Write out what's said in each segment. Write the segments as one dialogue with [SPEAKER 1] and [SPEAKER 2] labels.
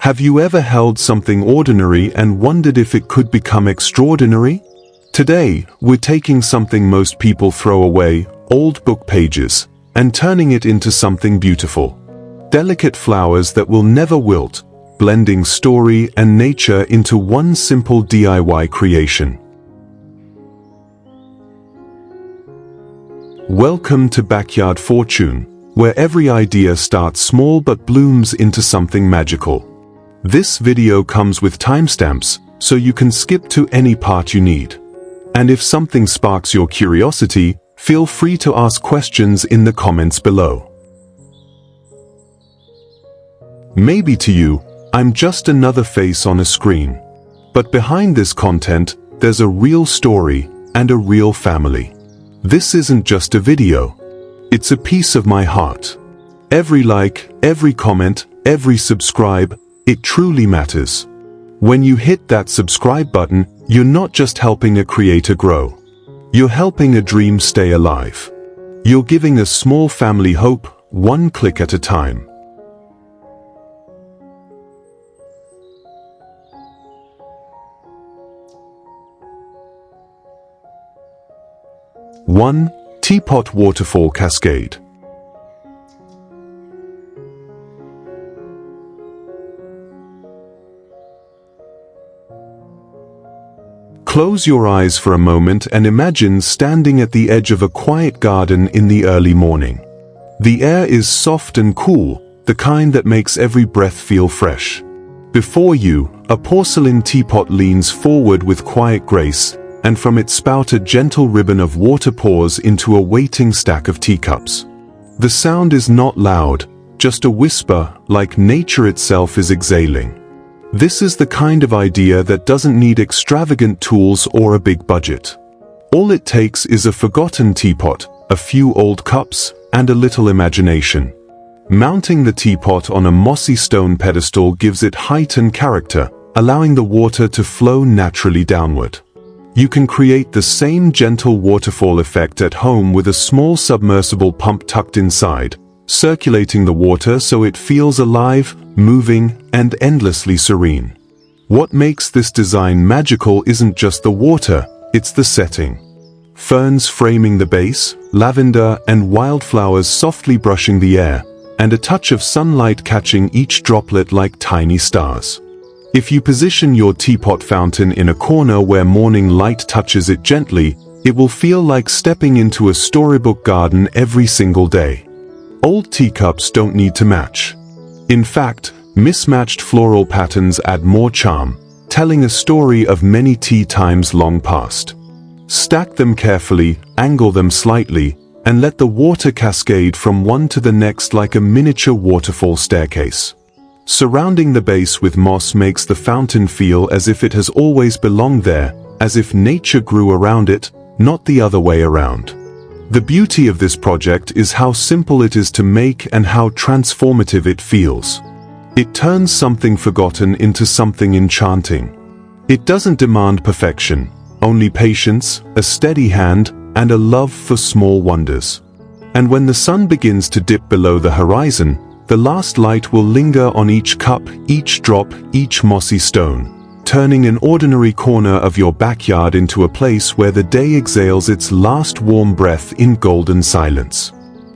[SPEAKER 1] Have you ever held something ordinary and wondered if it could become extraordinary? Today, we're taking something most people throw away, old book pages, and turning it into something beautiful. Delicate flowers that will never wilt, blending story and nature into one simple DIY creation. Welcome to Backyard Fortune, where every idea starts small but blooms into something magical. This video comes with timestamps, so you can skip to any part you need. And if something sparks your curiosity, feel free to ask questions in the comments below. Maybe to you, I'm just another face on a screen. But behind this content, there's a real story and a real family. This isn't just a video. It's a piece of my heart. Every like, every comment, every subscribe, it truly matters. When you hit that subscribe button, you're not just helping a creator grow. You're helping a dream stay alive. You're giving a small family hope, one click at a time. One Teapot Waterfall Cascade. Close your eyes for a moment and imagine standing at the edge of a quiet garden in the early morning. The air is soft and cool, the kind that makes every breath feel fresh. Before you, a porcelain teapot leans forward with quiet grace, and from it spout a gentle ribbon of water pours into a waiting stack of teacups. The sound is not loud, just a whisper, like nature itself is exhaling. This is the kind of idea that doesn't need extravagant tools or a big budget. All it takes is a forgotten teapot, a few old cups, and a little imagination. Mounting the teapot on a mossy stone pedestal gives it height and character, allowing the water to flow naturally downward. You can create the same gentle waterfall effect at home with a small submersible pump tucked inside, circulating the water so it feels alive, moving, and endlessly serene. What makes this design magical isn't just the water, it's the setting. Ferns framing the base, lavender and wildflowers softly brushing the air, and a touch of sunlight catching each droplet like tiny stars. If you position your teapot fountain in a corner where morning light touches it gently, it will feel like stepping into a storybook garden every single day. Old teacups don't need to match. In fact, mismatched floral patterns add more charm, telling a story of many tea times long past. Stack them carefully, angle them slightly, and let the water cascade from one to the next like a miniature waterfall staircase. Surrounding the base with moss makes the fountain feel as if it has always belonged there, as if nature grew around it, not the other way around. The beauty of this project is how simple it is to make and how transformative it feels. It turns something forgotten into something enchanting. It doesn't demand perfection, only patience, a steady hand, and a love for small wonders. And when the sun begins to dip below the horizon, the last light will linger on each cup, each drop, each mossy stone, turning an ordinary corner of your backyard into a place where the day exhales its last warm breath in golden silence.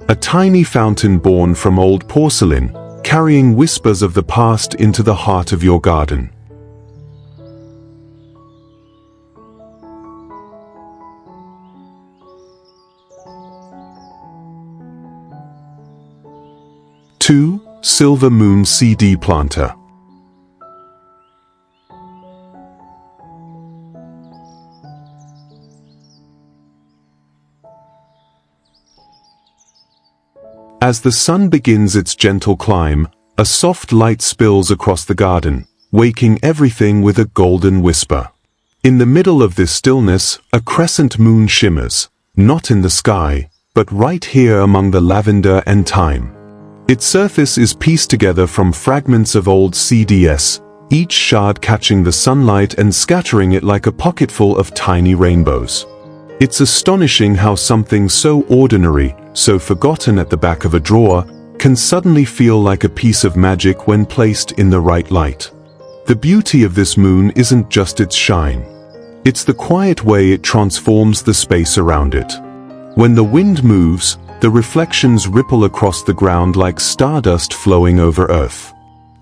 [SPEAKER 1] A tiny fountain born from old porcelain, carrying whispers of the past into the heart of your garden. Two Silver Moon CD Planter. As the sun begins its gentle climb, a soft light spills across the garden, waking everything with a golden whisper. In the middle of this stillness, a crescent moon shimmers, not in the sky, but right here among the lavender and thyme. Its surface is pieced together from fragments of old CDs, each shard catching the sunlight and scattering it like a pocketful of tiny rainbows. It's astonishing how something so ordinary, so forgotten at the back of a drawer, can suddenly feel like a piece of magic when placed in the right light. The beauty of this moon isn't just its shine. It's the quiet way it transforms the space around it. When the wind moves, the reflections ripple across the ground like stardust flowing over Earth.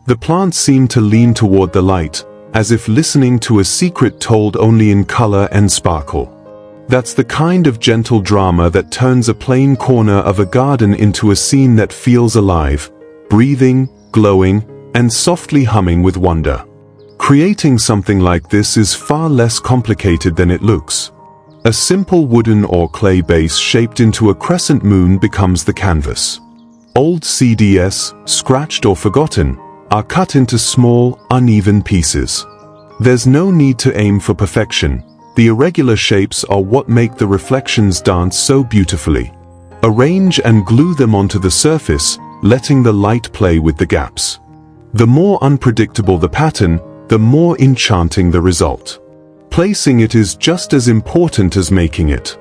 [SPEAKER 1] The plants seem to lean toward the light, as if listening to a secret told only in color and sparkle. That's the kind of gentle drama that turns a plain corner of a garden into a scene that feels alive, breathing, glowing, and softly humming with wonder. Creating something like this is far less complicated than it looks. A simple wooden or clay base shaped into a crescent moon becomes the canvas. Old CDs, scratched or forgotten, are cut into small, uneven pieces. There's no need to aim for perfection. The irregular shapes are what make the reflections dance so beautifully. Arrange and glue them onto the surface, letting the light play with the gaps. The more unpredictable the pattern, the more enchanting the result. Placing it is just as important as making it.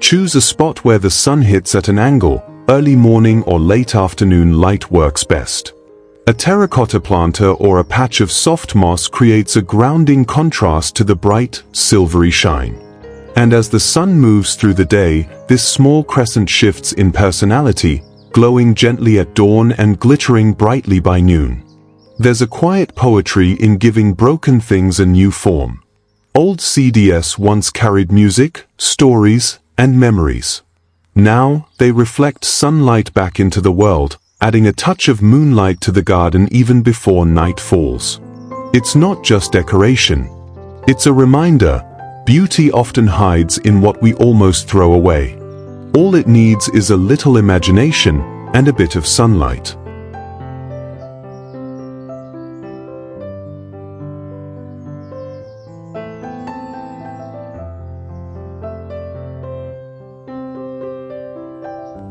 [SPEAKER 1] Choose a spot where the sun hits at an angle. Early morning or late afternoon light works best. A terracotta planter or a patch of soft moss creates a grounding contrast to the bright, silvery shine. And as the sun moves through the day, this small crescent shifts in personality, glowing gently at dawn and glittering brightly by noon. There's a quiet poetry in giving broken things a new form. Old CDs once carried music, stories, and memories. Now, they reflect sunlight back into the world, adding a touch of moonlight to the garden even before night falls. It's not just decoration. It's a reminder, beauty often hides in what we almost throw away. All it needs is a little imagination and a bit of sunlight.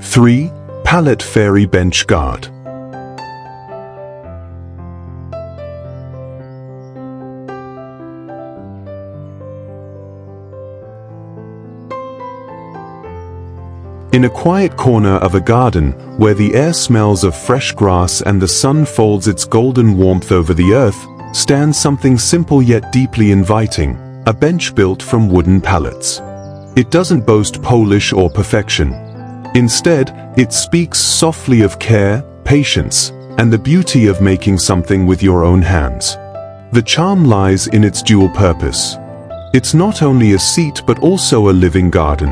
[SPEAKER 1] Three, palette fairy bench guard. In a quiet corner of a garden, where the air smells of fresh grass and the sun folds its golden warmth over the earth, stands something simple yet deeply inviting, a bench built from wooden pallets. It doesn't boast polish or perfection. Instead, it speaks softly of care, patience, and the beauty of making something with your own hands. The charm lies in its dual purpose. It's not only a seat but also a living garden.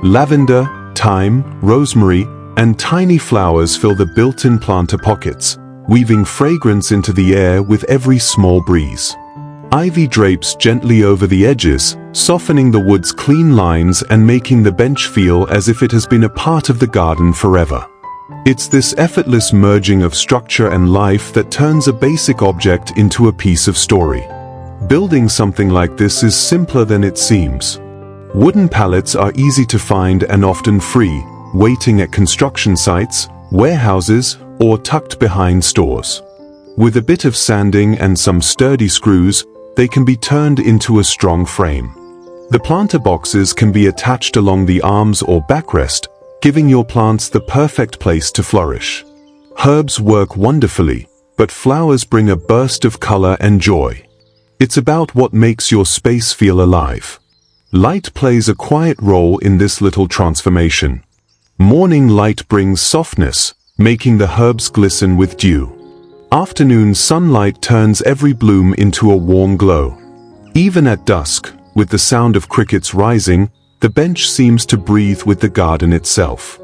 [SPEAKER 1] Lavender, thyme, rosemary, and tiny flowers fill the built-in planter pockets, weaving fragrance into the air with every small breeze. Ivy drapes gently over the edges, softening the wood's clean lines and making the bench feel as if it has been a part of the garden forever. It's this effortless merging of structure and life that turns a basic object into a piece of story. Building something like this is simpler than it seems. Wooden pallets are easy to find and often free, waiting at construction sites, warehouses, or tucked behind stores. With a bit of sanding and some sturdy screws, they can be turned into a strong frame. The planter boxes can be attached along the arms or backrest, giving your plants the perfect place to flourish. Herbs work wonderfully, but flowers bring a burst of color and joy. It's about what makes your space feel alive. Light plays a quiet role in this little transformation. Morning light brings softness, making the herbs glisten with dew. Afternoon sunlight turns every bloom into a warm glow. Even at dusk, with the sound of crickets rising, the bench seems to breathe with the garden itself.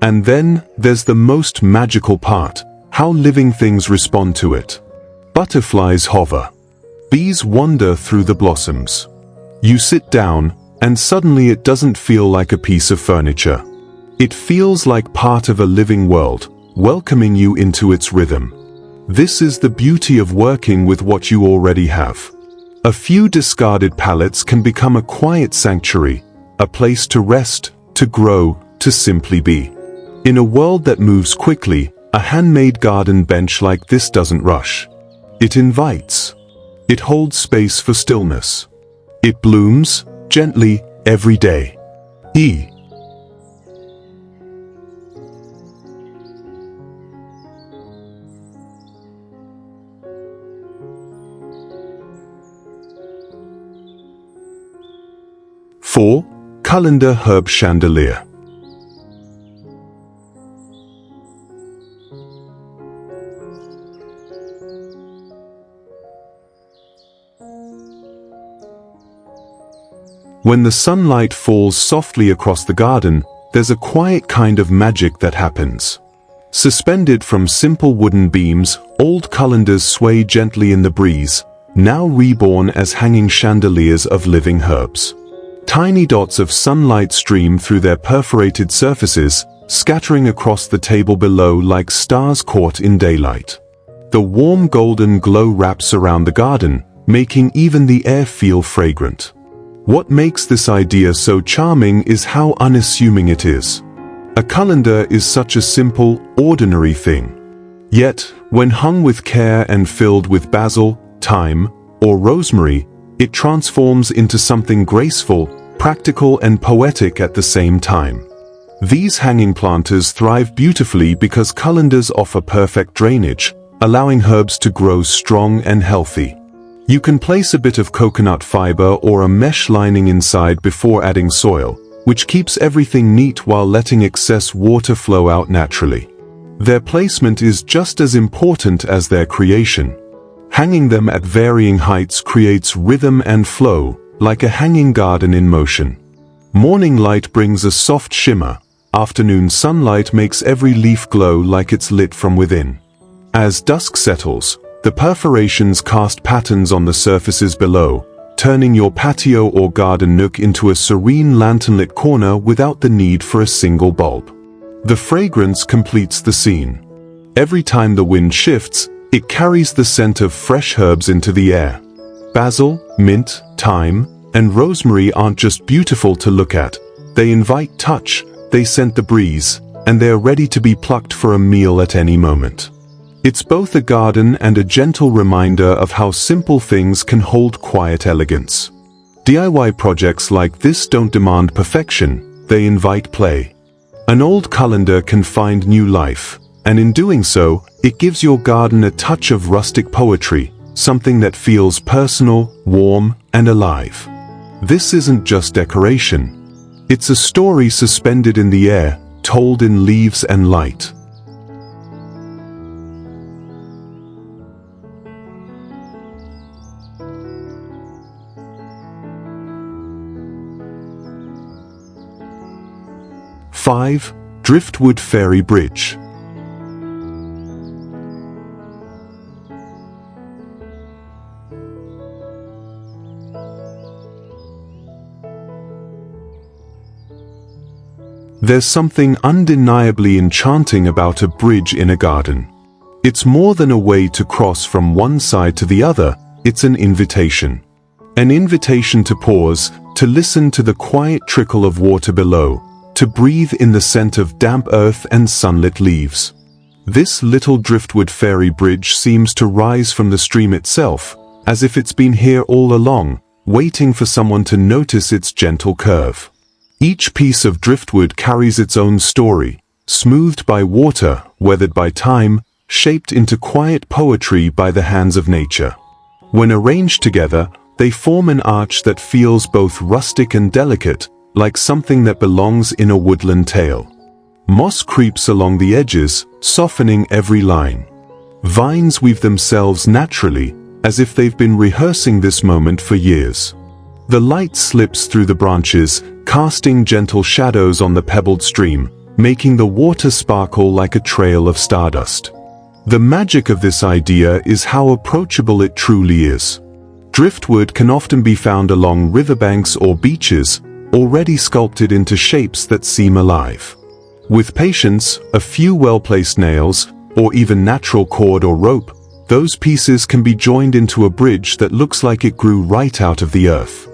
[SPEAKER 1] And then, there's the most magical part, how living things respond to it. Butterflies hover. Bees wander through the blossoms. You sit down, and suddenly it doesn't feel like a piece of furniture. It feels like part of a living world, welcoming you into its rhythm. This is the beauty of working with what you already have. A few discarded pallets can become a quiet sanctuary, a place to rest, to grow, to simply be. In a world that moves quickly, a handmade garden bench like this doesn't rush. It invites. It holds space for stillness. It blooms, gently, every day. 4. Colander herb chandelier. When the sunlight falls softly across the garden, there's a quiet kind of magic that happens. Suspended from simple wooden beams, old colanders sway gently in the breeze, now reborn as hanging chandeliers of living herbs. Tiny dots of sunlight stream through their perforated surfaces, scattering across the table below like stars caught in daylight. The warm golden glow wraps around the garden, making even the air feel fragrant. What makes this idea so charming is how unassuming it is. A colander is such a simple, ordinary thing. Yet, when hung with care and filled with basil, thyme, or rosemary, it transforms into something graceful, practical and poetic at the same time. These hanging planters thrive beautifully because colanders offer perfect drainage, allowing herbs to grow strong and healthy. You can place a bit of coconut fiber or a mesh lining inside before adding soil, which keeps everything neat while letting excess water flow out naturally. Their placement is just as important as their creation. Hanging them at varying heights creates rhythm and flow, like a hanging garden in motion. Morning light brings a soft shimmer. Afternoon sunlight makes every leaf glow like it's lit from within. As dusk settles, the perforations cast patterns on the surfaces below, turning your patio or garden nook into a serene lantern-lit corner without the need for a single bulb. The fragrance completes the scene. Every time the wind shifts, it carries the scent of fresh herbs into the air. Basil, mint, thyme, and rosemary aren't just beautiful to look at. They invite touch, they scent the breeze, and they're ready to be plucked for a meal at any moment. It's both a garden and a gentle reminder of how simple things can hold quiet elegance. DIY projects like this don't demand perfection, they invite play. An old colander can find new life, and in doing so, it gives your garden a touch of rustic poetry, something that feels personal, warm, and alive. This isn't just decoration. It's a story suspended in the air, told in leaves and light. Five. Driftwood Fairy Bridge. There's something undeniably enchanting about a bridge in a garden. It's more than a way to cross from one side to the other, it's an invitation. An invitation to pause, to listen to the quiet trickle of water below, to breathe in the scent of damp earth and sunlit leaves. This little driftwood fairy bridge seems to rise from the stream itself, as if it's been here all along, waiting for someone to notice its gentle curve. Each piece of driftwood carries its own story, smoothed by water, weathered by time, shaped into quiet poetry by the hands of nature. When arranged together, they form an arch that feels both rustic and delicate, like something that belongs in a woodland tale. Moss creeps along the edges, softening every line. Vines weave themselves naturally, as if they've been rehearsing this moment for years. The light slips through the branches, casting gentle shadows on the pebbled stream, making the water sparkle like a trail of stardust. The magic of this idea is how approachable it truly is. Driftwood can often be found along riverbanks or beaches, already sculpted into shapes that seem alive. With patience, a few well-placed nails, or even natural cord or rope, those pieces can be joined into a bridge that looks like it grew right out of the earth.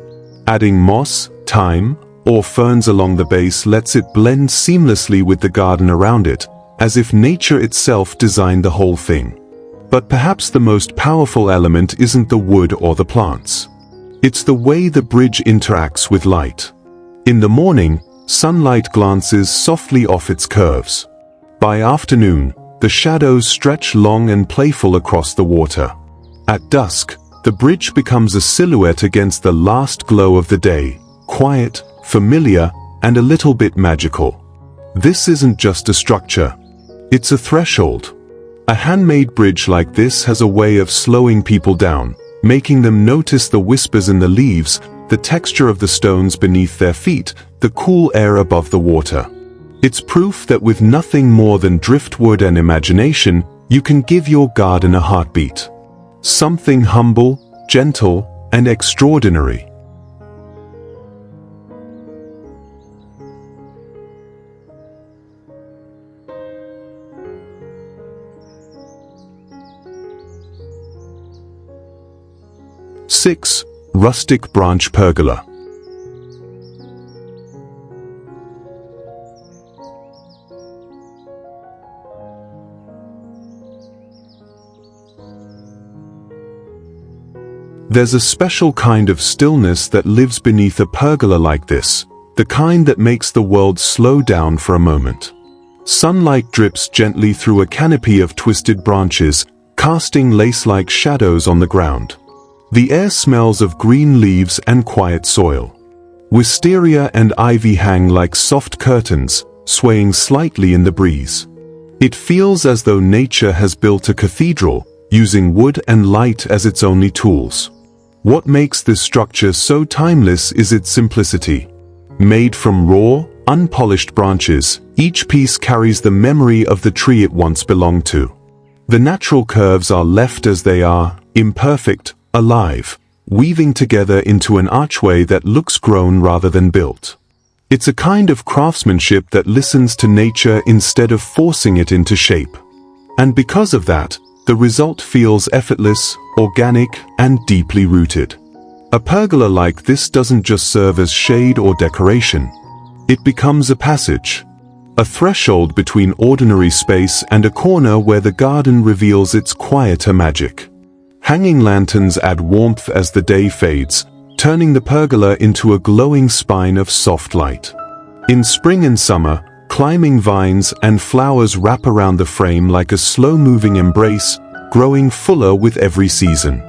[SPEAKER 1] Adding moss, thyme, or ferns along the base lets it blend seamlessly with the garden around it, as if nature itself designed the whole thing. But perhaps the most powerful element isn't the wood or the plants. It's the way the bridge interacts with light. In the morning, sunlight glances softly off its curves. By afternoon, the shadows stretch long and playful across the water. At dusk, the bridge becomes a silhouette against the last glow of the day, quiet, familiar, and a little bit magical. This isn't just a structure. It's a threshold. A handmade bridge like this has a way of slowing people down, making them notice the whispers in the leaves, the texture of the stones beneath their feet, the cool air above the water. It's proof that with nothing more than driftwood and imagination, you can give your garden a heartbeat. Something humble, gentle, and extraordinary. Six, rustic branch pergola. There's a special kind of stillness that lives beneath a pergola like this, the kind that makes the world slow down for a moment. Sunlight drips gently through a canopy of twisted branches, casting lace-like shadows on the ground. The air smells of green leaves and quiet soil. Wisteria and ivy hang like soft curtains, swaying slightly in the breeze. It feels as though nature has built a cathedral, using wood and light as its only tools. What makes this structure so timeless is its simplicity. Made from raw, unpolished branches, each piece carries the memory of the tree it once belonged to. The natural curves are left as they are, imperfect, alive, weaving together into an archway that looks grown rather than built. It's a kind of craftsmanship that listens to nature instead of forcing it into shape. And because of that, the result feels effortless, organic, and deeply rooted. A pergola like this doesn't just serve as shade or decoration. It becomes a passage, a threshold between ordinary space and a corner where the garden reveals its quieter magic. Hanging lanterns add warmth as the day fades, turning the pergola into a glowing spine of soft light. In spring and summer, climbing vines and flowers wrap around the frame like a slow-moving embrace, growing fuller with every season.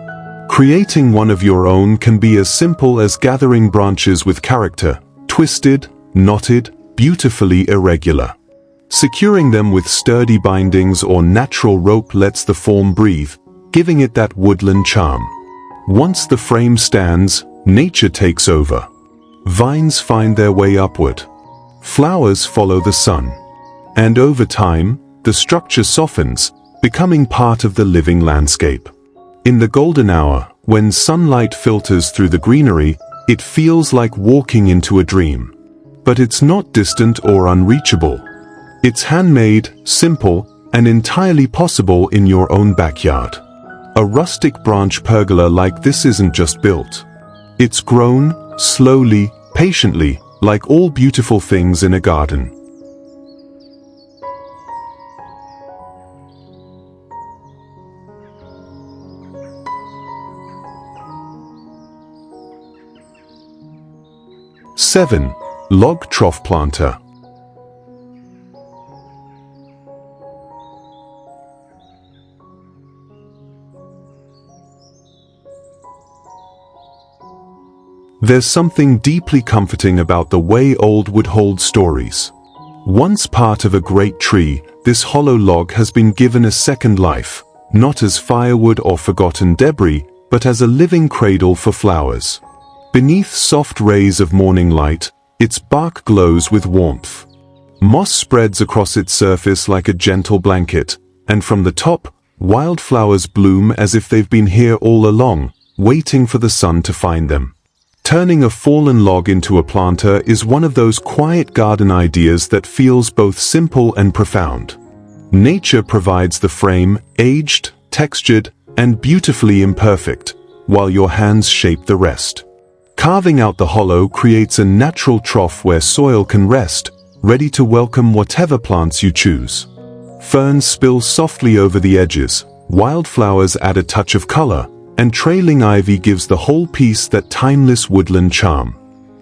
[SPEAKER 1] Creating one of your own can be as simple as gathering branches with character, twisted, knotted, beautifully irregular. Securing them with sturdy bindings or natural rope lets the form breathe, giving it that woodland charm. Once the frame stands, nature takes over. Vines find their way upward. Flowers follow the sun. And over time, the structure softens, becoming part of the living landscape. In the golden hour, when sunlight filters through the greenery, it feels like walking into a dream. But it's not distant or unreachable. It's handmade, simple, and entirely possible in your own backyard. A rustic branch pergola like this isn't just built. It's grown, slowly, patiently, like all beautiful things in a garden. Seven, log trough planter. There's something deeply comforting about the way old wood holds stories. Once part of a great tree, this hollow log has been given a second life, not as firewood or forgotten debris, but as a living cradle for flowers. Beneath soft rays of morning light, its bark glows with warmth. Moss spreads across its surface like a gentle blanket, and from the top, wildflowers bloom as if they've been here all along, waiting for the sun to find them. Turning a fallen log into a planter is one of those quiet garden ideas that feels both simple and profound. Nature provides the frame, aged, textured, and beautifully imperfect, while your hands shape the rest. Carving out the hollow creates a natural trough where soil can rest, ready to welcome whatever plants you choose. Ferns spill softly over the edges, wildflowers add a touch of color, and trailing ivy gives the whole piece that timeless woodland charm.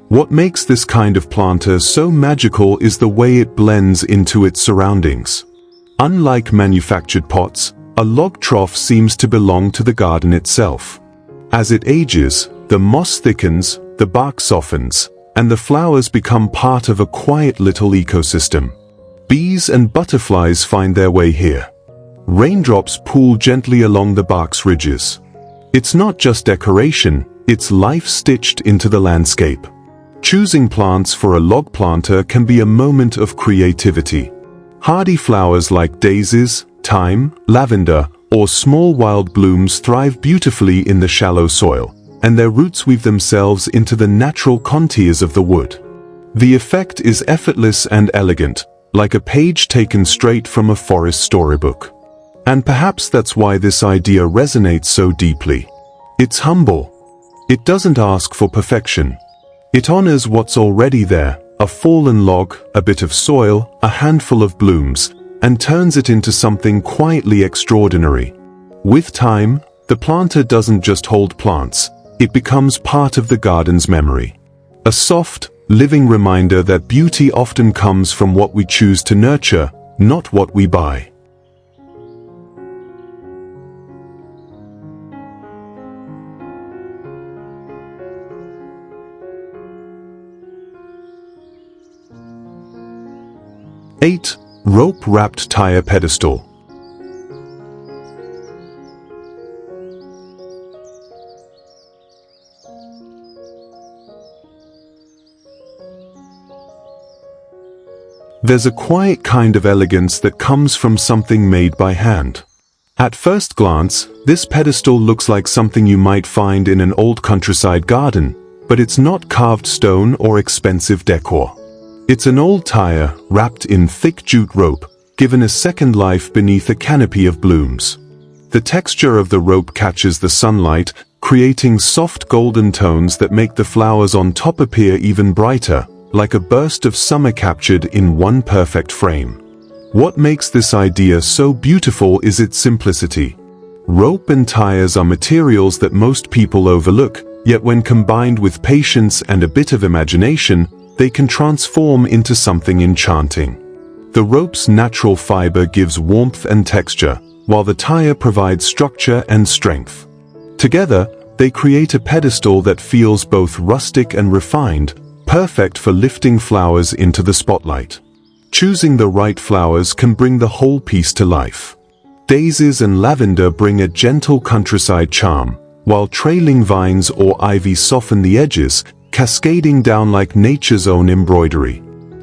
[SPEAKER 1] What makes this kind of planter so magical is the way it blends into its surroundings. Unlike manufactured pots, a log trough seems to belong to the garden itself. As it ages, the moss thickens, the bark softens, and the flowers become part of a quiet little ecosystem. Bees and butterflies find their way here. Raindrops pool gently along the bark's ridges. It's not just decoration, it's life stitched into the landscape. Choosing plants for a log planter can be a moment of creativity. Hardy flowers like daisies, thyme, lavender, or small wild blooms thrive beautifully in the shallow soil, and their roots weave themselves into the natural contours of the wood. The effect is effortless and elegant, like a page taken straight from a forest storybook. And perhaps that's why this idea resonates so deeply. It's humble. It doesn't ask for perfection. It honors what's already there, a fallen log, a bit of soil, a handful of blooms, and turns it into something quietly extraordinary. With time, the planter doesn't just hold plants, it becomes part of the garden's memory. A soft, living reminder that beauty often comes from what we choose to nurture, not what we buy. Eight. Rope-wrapped tire pedestal. There's a quiet kind of elegance that comes from something made by hand. At first glance, this pedestal looks like something you might find in an old countryside garden, but it's not carved stone or expensive decor. It's an old tire, wrapped in thick jute rope, given a second life beneath a canopy of blooms. The texture of the rope catches the sunlight, creating soft golden tones that make the flowers on top appear even brighter, like a burst of summer captured in one perfect frame. What makes this idea so beautiful is its simplicity. Rope and tires are materials that most people overlook, yet when combined with patience and a bit of imagination, they can transform into something enchanting. The rope's natural fiber gives warmth and texture, while the tire provides structure and strength. Together, they create a pedestal that feels both rustic and refined, perfect for lifting flowers into the spotlight. Choosing the right flowers can bring the whole piece to life. Daisies and lavender bring a gentle countryside charm, while trailing vines or ivy soften the edges, cascading down like nature's own embroidery.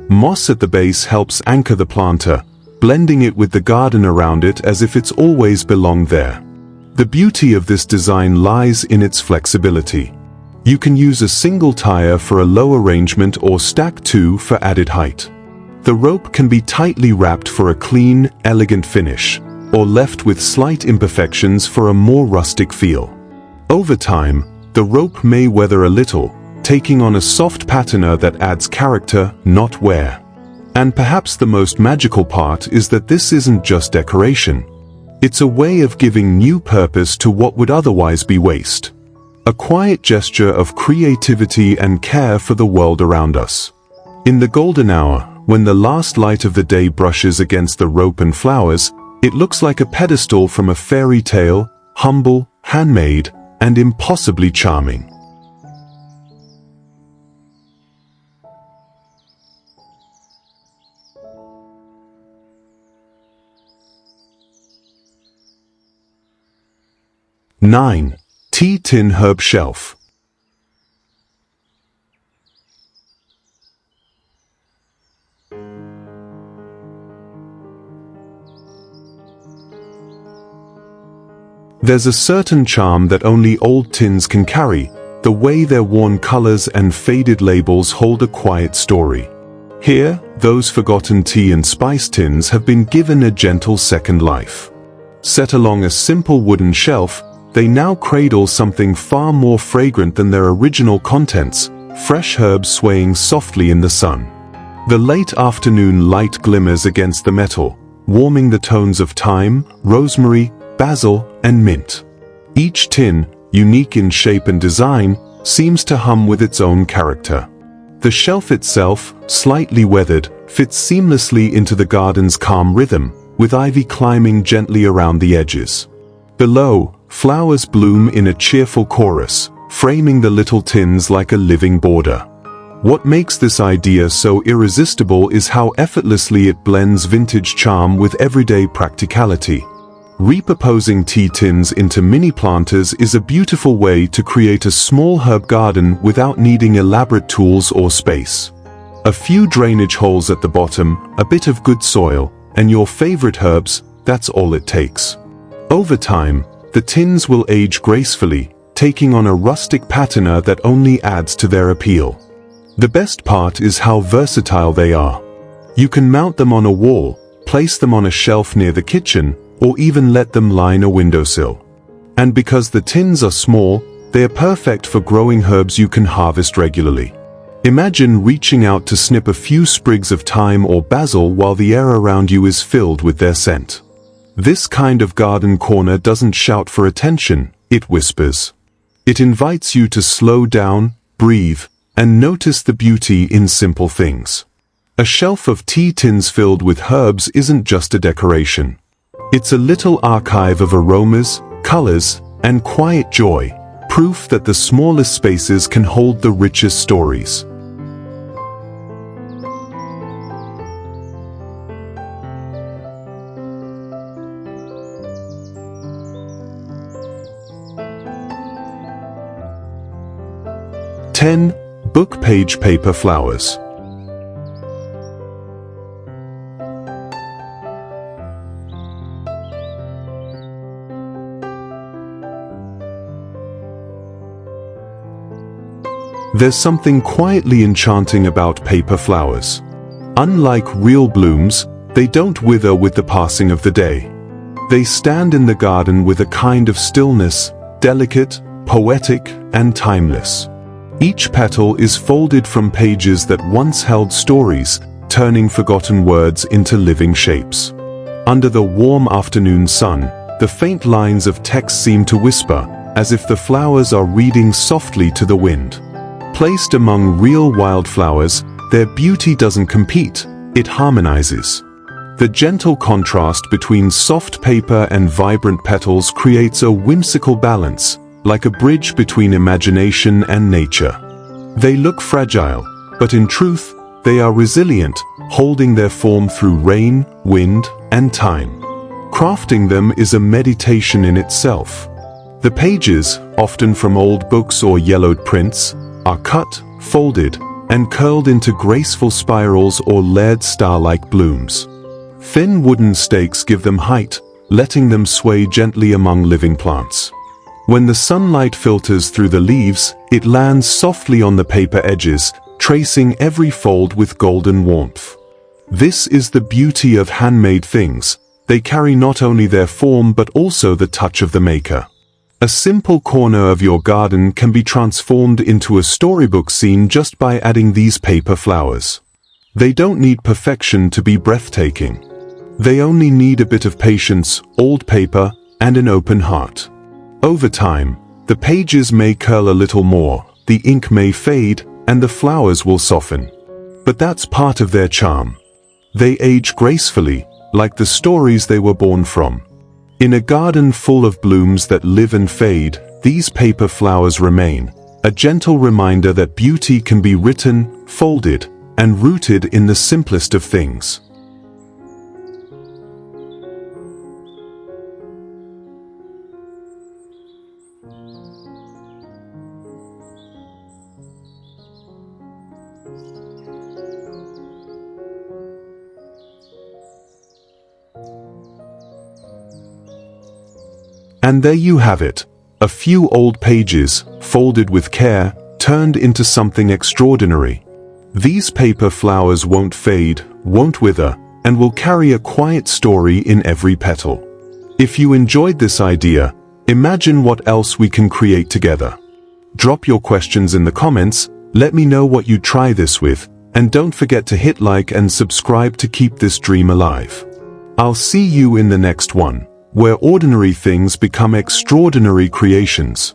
[SPEAKER 1] Moss at the base helps anchor the planter, blending it with the garden around it as if it's always belonged there. The beauty of this design lies in its flexibility. You can use a single tire for a low arrangement or stack two for added height. The rope can be tightly wrapped for a clean, elegant finish, or left with slight imperfections for a more rustic feel. Over time, the rope may weather a little, taking on a soft patina that adds character, not wear. And perhaps the most magical part is that this isn't just decoration. It's a way of giving new purpose to what would otherwise be waste. A quiet gesture of creativity and care for the world around us. In the golden hour, when the last light of the day brushes against the rope and flowers, it looks like a pedestal from a fairy tale, humble, handmade, and impossibly charming. Nine. Tea tin herb shelf. There's a certain charm that only old tins can carry, the way their worn colors and faded labels hold a quiet story. Here, those forgotten tea and spice tins have been given a gentle second life. Set along a simple wooden shelf, they now cradle something far more fragrant than their original contents, fresh herbs swaying softly in the sun. The late afternoon light glimmers against the metal, warming the tones of thyme, rosemary, basil, and mint. Each tin, unique in shape and design, seems to hum with its own character. The shelf itself, slightly weathered, fits seamlessly into the garden's calm rhythm, with ivy climbing gently around the edges. Below, flowers bloom in a cheerful chorus, framing the little tins like a living border. What makes this idea so irresistible is how effortlessly it blends vintage charm with everyday practicality. Repurposing tea tins into mini planters is a beautiful way to create a small herb garden without needing elaborate tools or space. A few drainage holes at the bottom, a bit of good soil, and your favorite herbs, that's all it takes. Over time, the tins will age gracefully, taking on a rustic patina that only adds to their appeal. The best part is how versatile they are. You can mount them on a wall, place them on a shelf near the kitchen, or even let them line a windowsill. And because the tins are small, they are perfect for growing herbs you can harvest regularly. Imagine reaching out to snip a few sprigs of thyme or basil while the air around you is filled with their scent. This kind of garden corner doesn't shout for attention, it whispers. It invites you to slow down, breathe, and notice the beauty in simple things. A shelf of tea tins filled with herbs isn't just a decoration. It's a little archive of aromas, colors, and quiet joy, proof that the smallest spaces can hold the richest stories. Book page paper flowers. There's something quietly enchanting about paper flowers. Unlike real blooms, they don't wither with the passing of the day. They stand in the garden with a kind of stillness, delicate, poetic, and timeless. Each petal is folded from pages that once held stories, turning forgotten words into living shapes. Under the warm afternoon sun, the faint lines of text seem to whisper, as if the flowers are reading softly to the wind. Placed among real wildflowers, their beauty doesn't compete, it harmonizes. The gentle contrast between soft paper and vibrant petals creates a whimsical balance, like a bridge between imagination and nature. They look fragile, but in truth, they are resilient, holding their form through rain, wind, and time. Crafting them is a meditation in itself. The pages, often from old books or yellowed prints, are cut, folded, and curled into graceful spirals or layered star-like blooms. Thin wooden stakes give them height, letting them sway gently among living plants. When the sunlight filters through the leaves, it lands softly on the paper edges, tracing every fold with golden warmth. This is the beauty of handmade things. They carry not only their form but also the touch of the maker. A simple corner of your garden can be transformed into a storybook scene just by adding these paper flowers. They don't need perfection to be breathtaking. They only need a bit of patience, old paper, and an open heart. Over time, the pages may curl a little more, the ink may fade, and the flowers will soften. But that's part of their charm. They age gracefully, like the stories they were born from. In a garden full of blooms that live and fade, these paper flowers remain, a gentle reminder that beauty can be written, folded, and rooted in the simplest of things. And there you have it, a few old pages, folded with care, turned into something extraordinary. These paper flowers won't fade, won't wither, and will carry a quiet story in every petal. If you enjoyed this idea, imagine what else we can create together. Drop your questions in the comments, let me know what you try this with, and don't forget to hit like and subscribe to keep this dream alive. I'll see you in the next one, where ordinary things become extraordinary creations.